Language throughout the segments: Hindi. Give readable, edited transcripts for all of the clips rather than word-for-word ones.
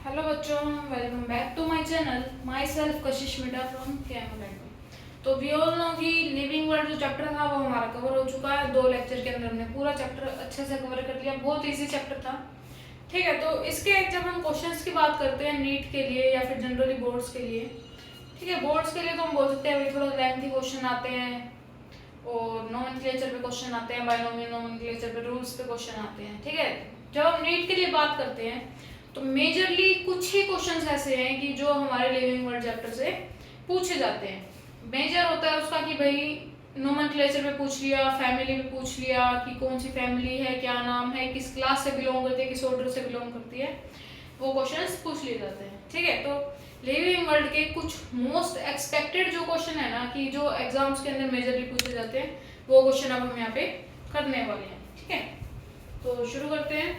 हेलो बच्चों, welcome back to my channel. Myself Kashish Mida from KM. तो वी ऑल नो कि लिविंग वर्ल्ड जो चैप्टर था वो हमारा कवर हो चुका है। 2 लेक्चर के अंदर हमने पूरा चैप्टर अच्छे से कवर कर लिया। बहुत इजी चैप्टर था, ठीक है। तो इसके जब हम क्वेश्चंस की बात करते हैं नीट के लिए या फिर जनरली बोर्ड्स के लिए, ठीक है, बोर्ड्स के लिए तो हम बोल सकते हैं थोड़ा लेंथी क्वेश्चन आते हैं और नोमेनक्लेचर पे क्वेश्चन आते हैं, बायनोमियल नोमेनक्लेचर पे, रूल्स पे क्वेश्चन आते हैं, ठीक है। जब हम नीट के लिए बात करते हैं तो मेजरली कुछ ही क्वेश्चंस ऐसे हैं कि जो हमारे लिविंग वर्ड चैप्टर से पूछे जाते हैं। मेजर होता है उसका कि भाई नोमेनक्लेचर पे पूछ लिया, फैमिली पे पूछ लिया कि कौन सी फैमिली है, क्या नाम है, किस क्लास से बिलोंग करती है, किस ऑर्डर से बिलोंग करती है, वो क्वेश्चंस पूछ लिए जाते हैं, ठीक है। तो लिविंग वर्ल्ड के कुछ मोस्ट एक्सपेक्टेड जो क्वेश्चन है ना कि जो एग्जाम्स के अंदर मेजरली पूछे जाते हैं, वो क्वेश्चन अब हम यहाँ पे करने वाले हैं, ठीक है। तो शुरू करते हैं।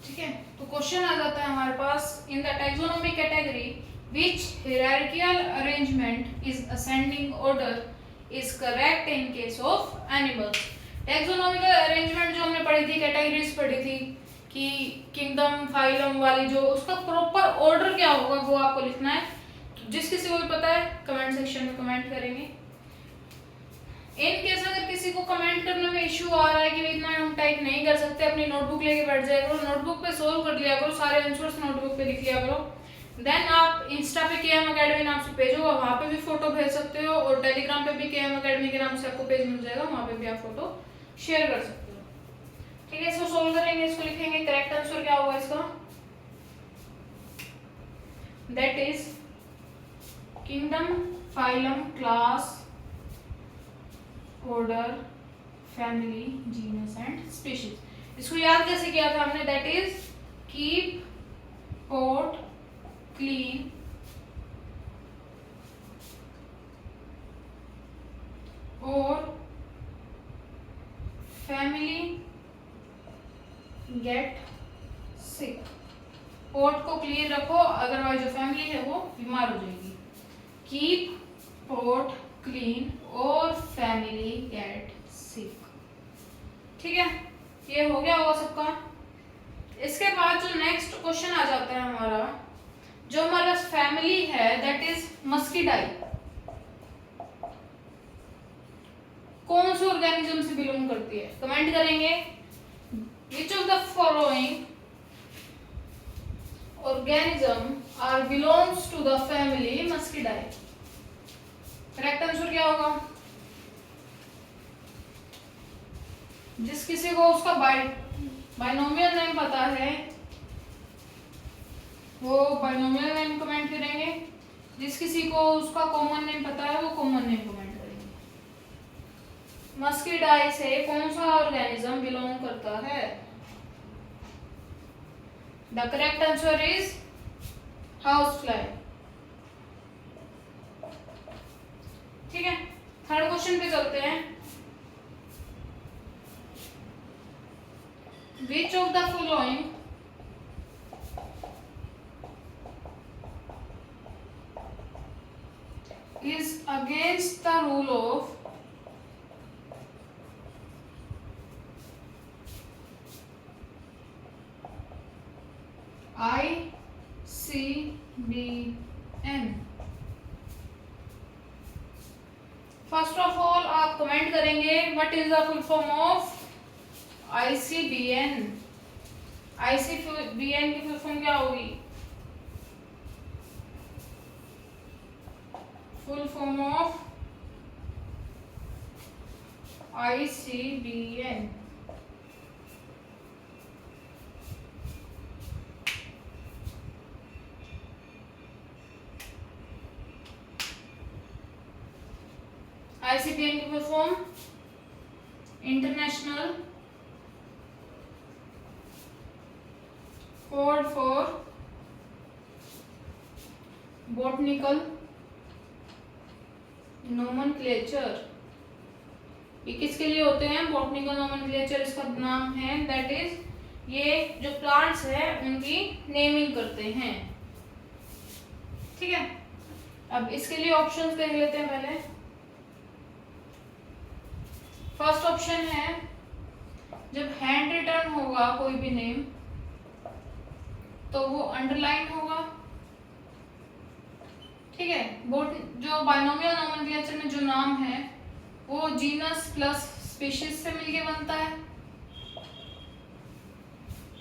ठीक है, तो क्वेश्चन आ जाता है हमारे पास, in the taxonomy category which hierarchical arrangement is ascending order is correct in case of animals। Taxonomical arrangement जो हमने पढ़ी थी, कैटेगरीज पढ़ी थी कि किंगडम फाइलम वाली, जो उसका प्रॉपर ऑर्डर क्या होगा वो आपको लिखना है। तो जिस किसी को भी पता है कमेंट सेक्शन में कमेंट करेंगे। इन केस अगर किसी को कमेंट करने में इश्यू आ रहा है कि इतना हम टाइप नहीं कर सकते, अपनी नोटबुक लेके बैठ जाया करो, नोटबुक पे सोल्व कर लिया करो, सारे आंसर्स नोटबुक पे लिख लिया करो। देन आप इंस्टा पे केएम अकेडमी नाम से पेज होगा, वहाँ पे भी फोटो भेज सकते हो, और टेलीग्राम पे भी केएम अकेडमी के नाम से आपको पेज मिल जाएगा, वहाँ पे भी आप फोटो शेयर कर सकते हो, ठीक है। इसको सोल्व करेंगे, इसको लिखेंगे, करेक्ट आंसर क्या होगा इसका, that is kingdom phylum class order family genus and species. इसको याद कैसे किया था हमने, that is keep pot clean और फैमिली गेट सिक। पॉट को क्लीन रखो, अदरवाइज जो फैमिली है वो बीमार हो जाएगी। कीप पॉट क्लीन और फैमिली गेट सिक, ठीक है। ये हो गया होगा सबका। इसके बाद जो नेक्स्ट क्वेश्चन आ जाता है हमारा, जो हमारा फैमिली है दैट इज मस्कीडाई। कौन से ऑर्गेनिज्म से बिलोंग करती है, कमेंट करेंगे। Which of the following organism are belongs to the family Muscidae. Correct answer क्या होगा, जिस किसी को उसका बाइनोमियल नेम पता है वो बाइनोमियल नेम कमेंट करेंगे, जिस किसी को उसका कॉमन नेम पता है वो कॉमन नेम कमेंट करेंगे। मस्कीडाई से कौन सा ऑर्गेनिज्म बिलोंग करता है, the correct answer is house fly, ठीक है। थर्ड क्वेश्चन पे चलते हैं। Which of the following is against the rule of ICBN? First of all आप कमेंट करेंगे what is the full form of ICBN। ICBN की फुल फॉर्म क्या होगी? Full form of ICBN ICBN की full form international code for botanical nomenclature. ये किसके लिए होते हैं? बॉटनिकल नोमेनक्लेचर इसका नाम है, दैट इज ये जो प्लांट्स है उनकी नेमिंग करते हैं। ठीक है, अब इसके लिए ऑप्शंस देख लेते हैं पहले। फर्स्ट ऑप्शन है जब हैंड रिटन होगा कोई भी नेम तो वो अंडरलाइन होगा। ठीक है, जो बाइनोमियल नोमेनक्लेचर में जो नाम है वो जीनस प्लस स्पीशीज से मिलके बनता है।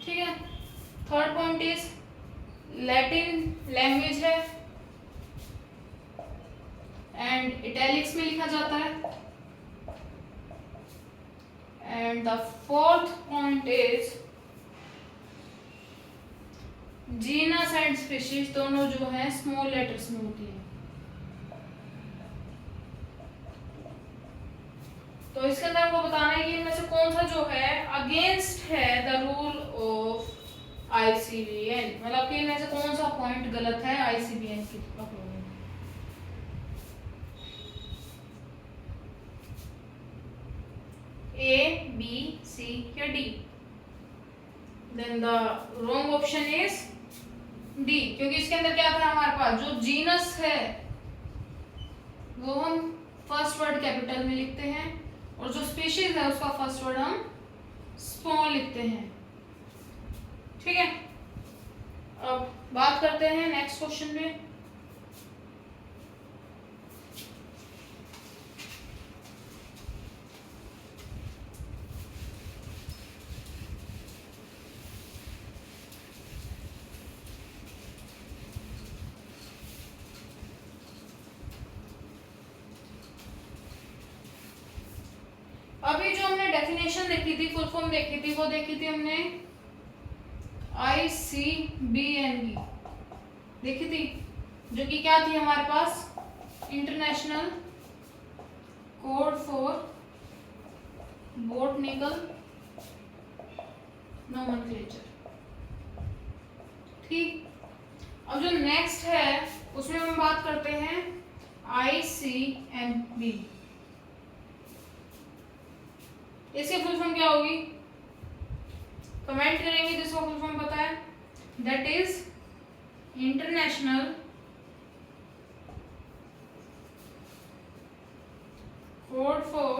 ठीक है, third point is Latin language है एंड इटैलिक्स में लिखा जाता है। And the fourth point is genus and species दोनों जो है स्मॉल लेटर्स में होती है। तो इसके अंदर आपको बताना है कि इनमें से कौन सा जो है अगेंस्ट है द रूल ऑफ ICBN, मतलब कि इनमें से कौन सा पॉइंट गलत है ICBN की पकड़ में। A, B, C या D? Then the wrong option is D, क्योंकि इसके अंदर क्या था हमारे पास जो जीनस है वो हम फर्स्ट वर्ड कैपिटल में लिखते हैं और जो स्पीशीज है उसका फर्स्ट वर्ड हम स्मॉल लिखते हैं। ठीक है, अब बात करते हैं नेक्स्ट क्वेश्चन पे। अभी जो हमने डेफिनेशन देखी थी, फुल फॉर्म देखी थी, वो देखी थी हमने ICBN की देखी थी, जो कि क्या थी हमारे पास? International code for botanical nomenclature. ठीक, अब जो नेक्स्ट है उसमें हम बात करते हैं ICNB। इसकी फुल फॉर्म क्या होगी? कमेंट करेंगे जिसको फुल फॉर्म पता है, that is international code for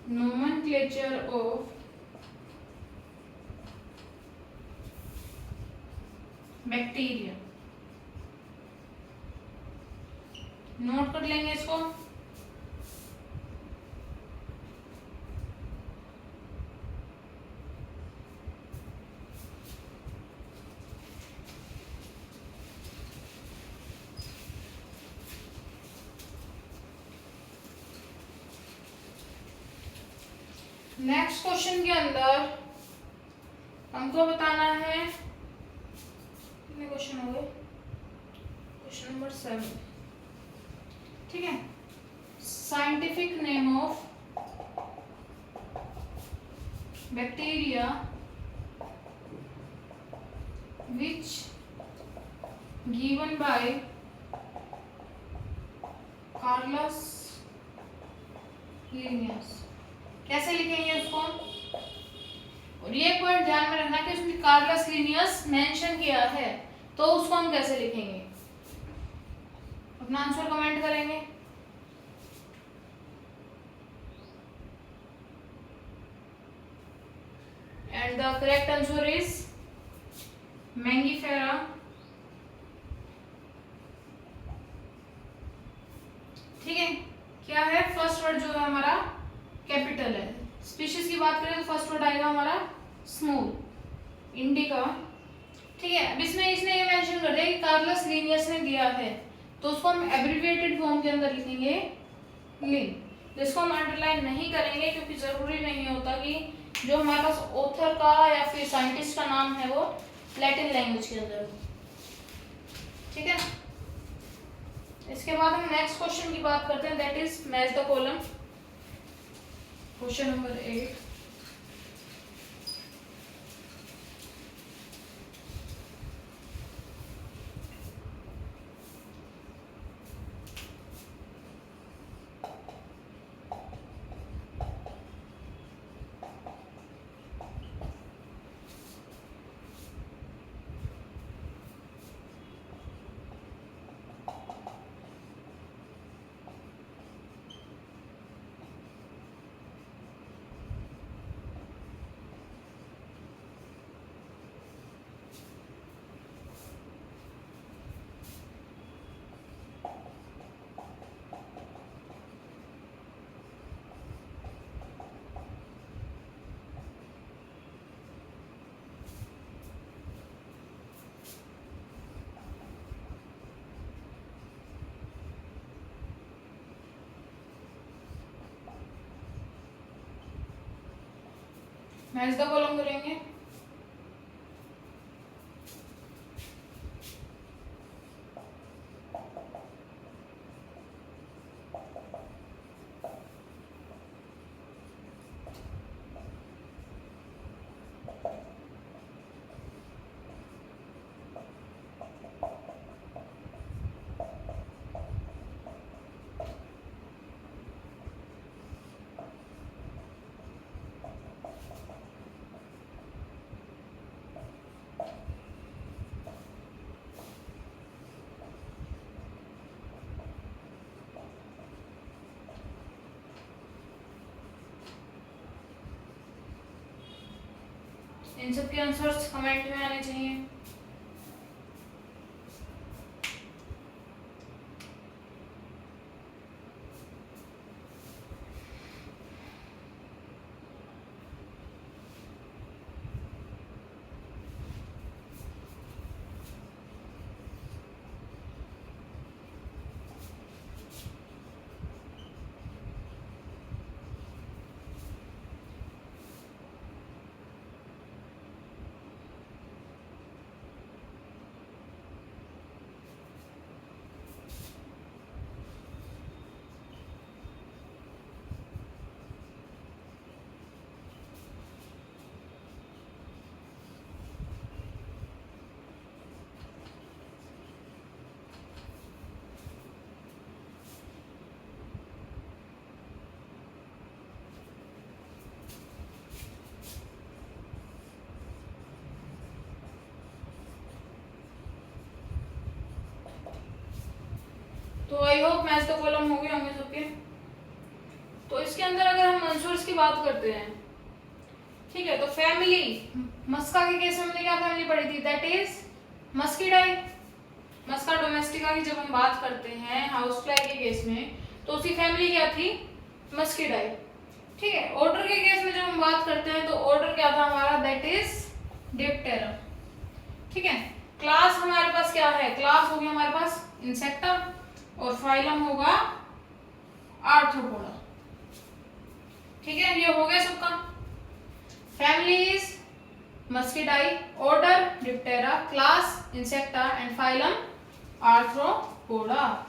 nomenclature of bacteria. Note कर लेंगे इसको। नेक्स्ट क्वेश्चन के अंदर हमको बताना है, कितने क्वेश्चन हो गए? Question number 7। ठीक है, scientific name of bacteria which given by Carolus Linnaeus. कैसे लिखेंगे उसको? और ये पॉइंट ध्यान में रखना कि उसमें कार्लस लिनियस मेंशन किया है, तो उसको हम कैसे लिखेंगे? अपना आंसर कमेंट करेंगे। And the correct answer is Mangifera first word जो है हमारा कैपिटल है। स्पीशीज की बात करें तो फर्स्ट वर्ड आएगा हमारा स्मूल, इंडिका। ठीक है, अब इसमें इसने ये मेंशन कर दिया कि कार्लस लिनियस ने दिया है, तो उसको हम एब्रिविएटेड फॉर्म के अंदर लिखेंगे लिन, जिसको हम अंडरलाइन नहीं करेंगे क्योंकि जरूरी नहीं होता कि जो हमारे पास ऑथर का या फिर साइंटिस्ट का नाम है वो लैटिन लैंग्वेज के अंदर हो। ठीक है, इसके बाद हम नेक्स्ट क्वेश्चन की बात करते हैं, that is match the column. Question number 8। Match the column करेंगे। इन सब के आंसर्स कमेंट में आने चाहिए। तो I hope match the column हो गए होंगे सबके। तो इसके अंदर अगर हम आंसर्स की बात करते हैं, ठीक है, तो फैमिली मस्का के केस में हमने क्या फैमिली पढ़ी थी, दैट इज मस्कीडाई। मस्का डोमेस्टिका की जब हम बात करते हैं हाउस फ्लाई के केस में, तो उसकी फैमिली क्या थी, मस्कीडाई। ठीक है, ऑर्डर के केस में जब हम बात करते हैं तो ऑर्डर क्या था हमारा, दैट इज डिप्टेरा। ठीक है, क्लास हमारे पास क्या है, क्लास होगी हमारे पास इंसेक्टा और फाइलम होगा आर्थ्रोपोडा। ठीक है, ये हो गया सबका। Family is Muscidae, order Diptera, class Insecta and phylum Arthropoda.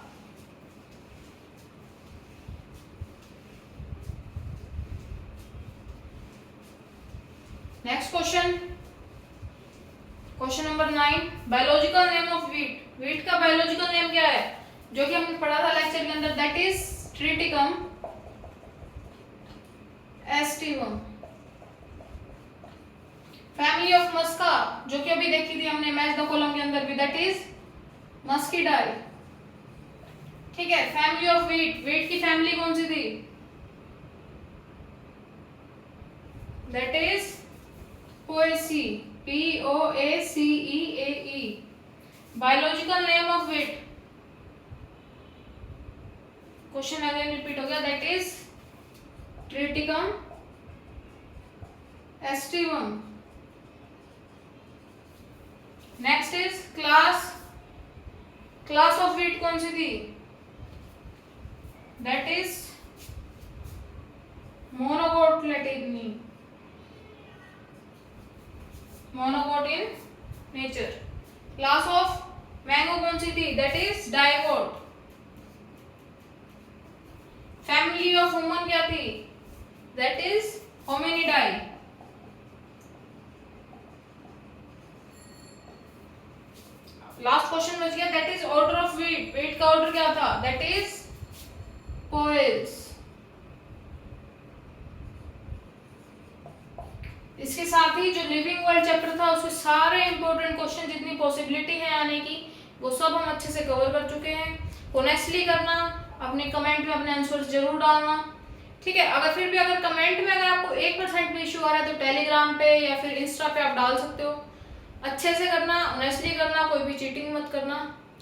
Next question, question number 9, biological name of wheat. Wheat का बायोलॉजिकल नेम क्या है, जो कि हमने पढ़ा था लेक्चर के अंदर, that is Triticum aestivum. Family of Musca जो कि अभी देखी थी हमने मैच द कॉलम के अंदर भी, दैट इज मस्कीडाई। ठीक है, फैमिली ऑफ वीट, वीट की फैमिली कौन सी थी, that is Poaceae, POACEAE। Biological name of wheat, question again repeat हो गया, that is Triticum aestivum. Next is class of wheat कौन सी थी, दैट इज मोनोकोट लैटिनी, monocot in nature. Class of mango कौन सी थी, that is dicot. Family of human क्या थी, that is Hominidae. Last question बच गया, that is order of wheat. Wheat का ऑर्डर क्या था, दैट इज पोएल्स। इसके साथ ही जो लिविंग वर्ल्ड चैप्टर था उसके सारे इंपॉर्टेंट क्वेश्चन जितनी पॉसिबिलिटी है आने की वो सब हम अच्छे से कवर कर चुके हैं। ऑनेस्टली करना, अपने कमेंट में अपने आंसर्स जरूर डालना, ठीक है। अगर फिर भी अगर कमेंट में अगर आपको 1% भी इशू आ रहा है तो टेलीग्राम पे या फिर इंस्टा पे आप डाल सकते हो। अच्छे से करना, ऑनेस्टली करना, कोई भी चीटिंग मत करना।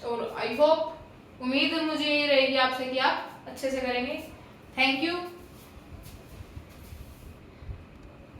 और आई होप, उम्मीद मुझे यही रहेगी आपसे कि आप अच्छे से करेंगे। Thank you.